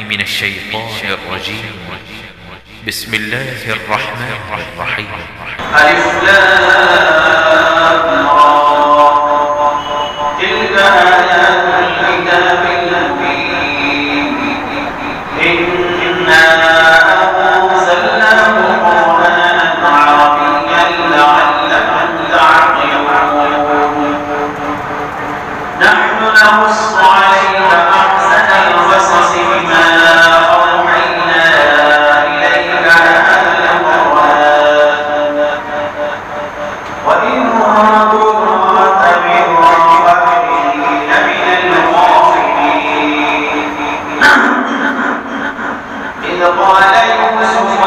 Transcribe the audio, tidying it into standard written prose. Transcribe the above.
من الشيطان الرجيم. بسم الله الرحمن الرحيم. ألف لام را، تلك آيات الكتاب المبين. إنا أنزلناه قرآنا عربيا لعلكم تعقلون. نحن نقص عليك أحسن القصص بما أوحينا إليك هذا القرآن وإن كنت من قبله لمن الغافلين. إذ قال يوسف